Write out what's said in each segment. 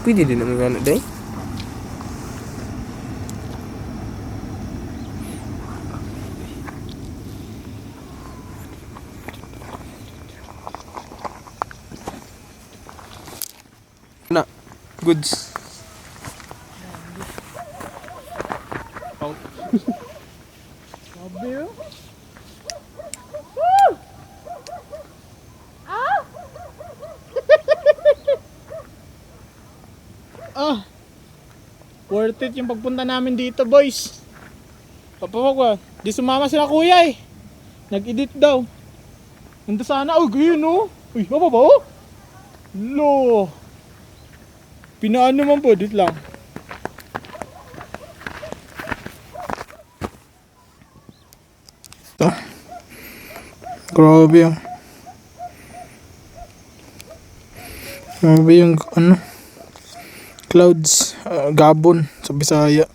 Pwede din naman nga na, day. Na, goods. Oh. Sabi yun. Ah, worth it yung pagpunta namin dito, boys. Papawag, di sumama sila kuya eh. Nag-edit daw. Nanda sana, oh, yun oh. Uy, apa ba oh? Lo. Pinaan naman po, edit lang. Ito. Grabe yung ano, clouds, Gabon sa Bisaya.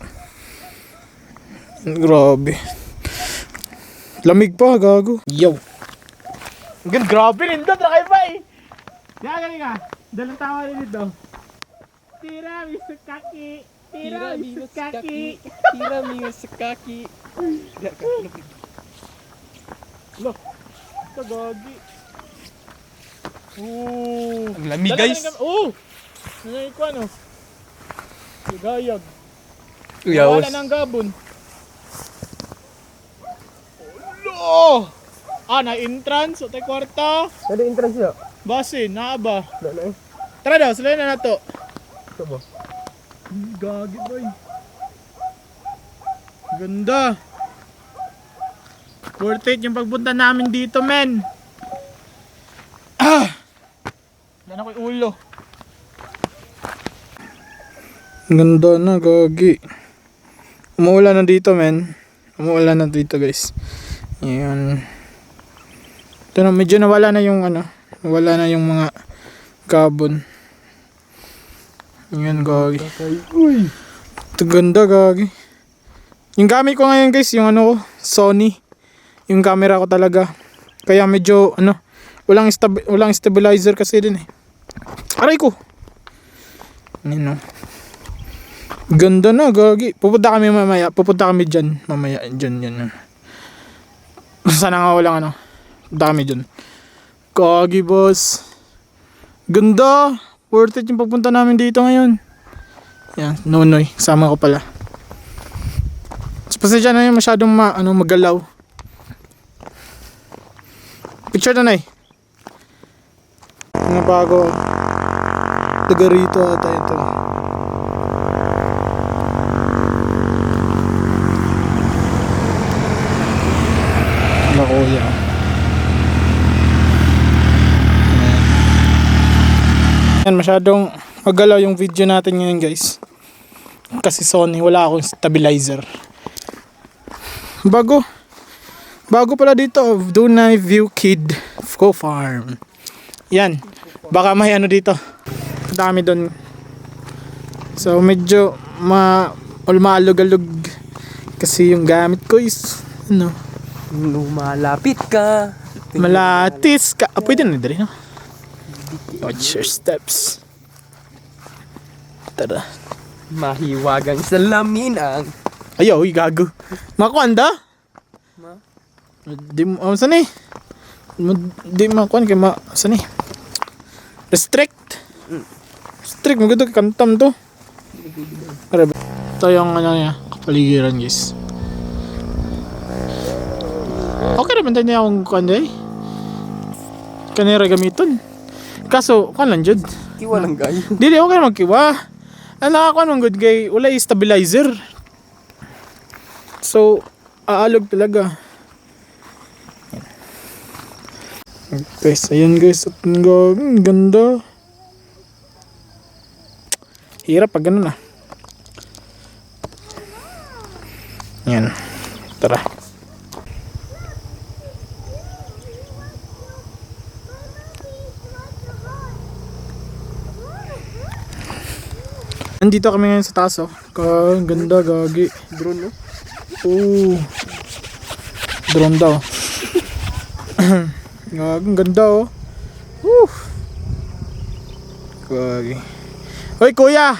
Grabe. Lamig pa, gago. Yo. Gan, grabe rin doon, trakay ba eh. Kaya galing nga, dalang tama rin dito. Tira, Mr. Kaki. Tira, Mr. Kaki. Tira mi sa kaki. Look, ito gagi. Oo. Ang lamig, guys. Oo. Nanay ko ano. Gayag. Uyaos. Wala ng Gabon. Lo! Ah, na-entrance o tayo kwarta. Ano entrance niya? Base, naaba. Wala na. Tara daw, sila na nato. Ito ba? Gagi boy. Ganda. Worth it yung pagpunta namin dito, men. Ah! Yan ako yung ulo. Ganda na, gagi. Umuulan na dito, men. Umuulan na dito, guys. Ayan. Ito na, medyo nawala na yung ano. Nawala na yung mga Gabon. Ayan, gagi. Uy! Ito ganda, gagi. Yung gamit ko ngayon, guys, yung ano ko, Sony. Yung camera ko talaga. Kaya medyo, ano, walang stabilizer kasi din eh. Aray ko! Ayan, no. Ganda na, gagi. Pupunta kami mamaya. Pupunta kami dyan. Mamaya, dyan, yan. Sana nga walang ano. Pupunta kami dyan. Gagi, boss. Ganda. Worth it yung pagpunta namin dito ngayon. Yan, Nonoy. Sama ko pala. Pasensya na yun, masyadong magalaw. Picture na, Nay. Mga bago. Taga rito ata ito. Kuya. Yan, masyadong magalaw yung video natin ngayon, guys. Kasi Sony, wala akong stabilizer. Bago pala dito, Dunay View Kid Co-Farm. Yan, baka may ano dito. Dami doon. So medyo maalog-alog kasi yung gamit ko is ano, Lumalapit ka. malatis ka. Pwede na dali, no? Watch your steps. Tara. Mahiwagang salamin ang Ayaw, gago. Makuanda? Ma? Di mo, saan eh? Di makuan kay saan eh? Restrict. Restrict, maganda kay kantam to. Ito yung ano niya, kapaligiran, guys. Okay naman tayo niya akong kuan eh. Kanira gamiton. Kaso, kan lang jud. kiwa lang gayo. Dili, okay naman kiwa. Ang nakakuan mong good guy, wala yung stabilizer. So, aalog talaga. Guys, ayun guys. At ang ganda. Hirap pag ganun ah. Yan. Tara. Nandito kami ngayon sa taas oh. Ang ganda, gagi. Drone no? Oh. Drone daw. Gagi, ang ganda oh. Woo. Gagi. Hoy kuya!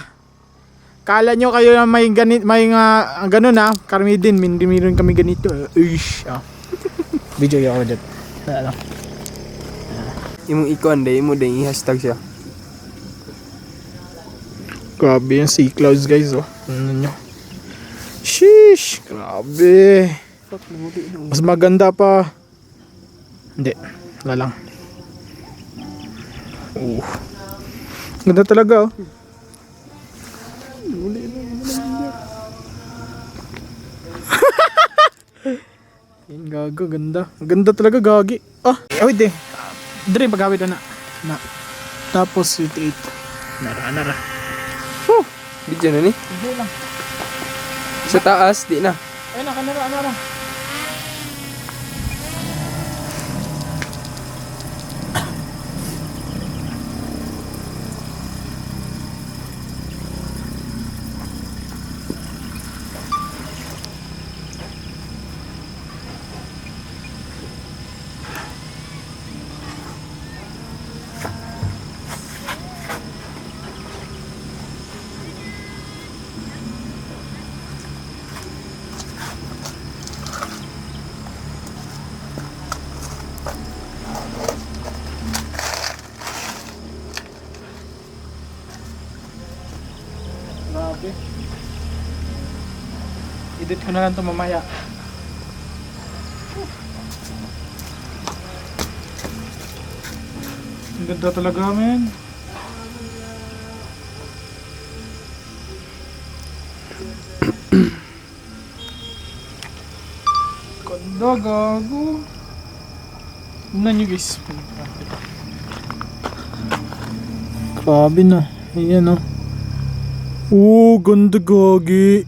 Kala nyo kayo na may ganit, may ganun ha. Kami din, meron kami ganito. Uish. Video yung ako dyan. Ano? Imong ikuan day, imo day i-hashtag siya. Grabe yung sea clouds guys oh. Ano nyo? Sheesh! Grabe. Fuck, nahuli na. Mas maganda pa. Hindi. Wala lang. Ganda talaga oh. Yan gago, ganda. Ganda talaga gagi. Ah, wait eh. Dre, pagkawit na. Tapos sweet 8. Nara. Video na ni. Hindi lang. Sa taas, di na. Ayun na, kanara. Grabe. Edit ko na lang ito mamaya. Ang ganda talaga, men. Ganda, gago. Tignan nyo guys. Grabe na. Ayan oh. Ganda gagi.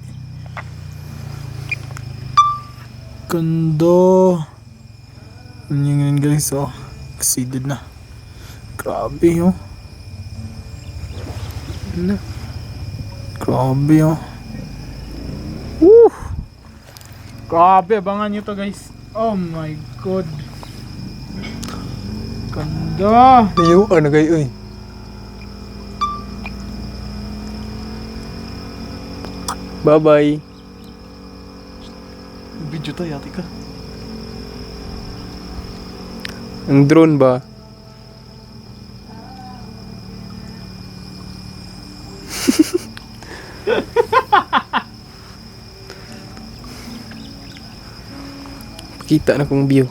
Ganda. Ano yun guys oh. Exceeded na. Grabe oh. Na. Grabe oh. Woo! Grabe, abangan nyo to guys. Oh my god. Ganda. Layo, ano kayo eh. Bye-bye. Video tayo, ate ka. Ang drone ba? Kita na kong view.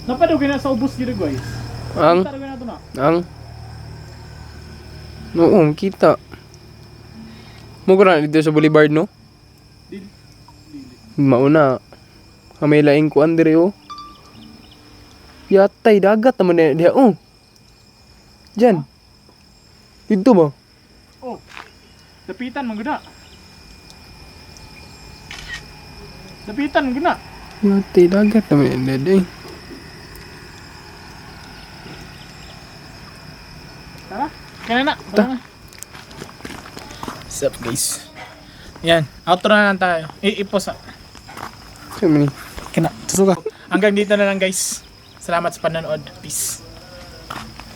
Napadugin na sa ubos dito guys. Ang Talaga na ito na. Oo, kita. Mo ko na dito sa Boulevard, no? Dili. Mauna. Kamay laing ko andre oh. Yatay dagat naman na diha oh. Diyan. Dito ba? Oh. Dapitan man guna. Dapitan guna. Yatay dagat naman na diha. Tara. Kaya na. What's up guys? Yan. Outro na lang tayo. Ipos ah. Kami ni. Kina. Susuga. Hanggang dito na lang guys. Salamat sa panonood. Peace.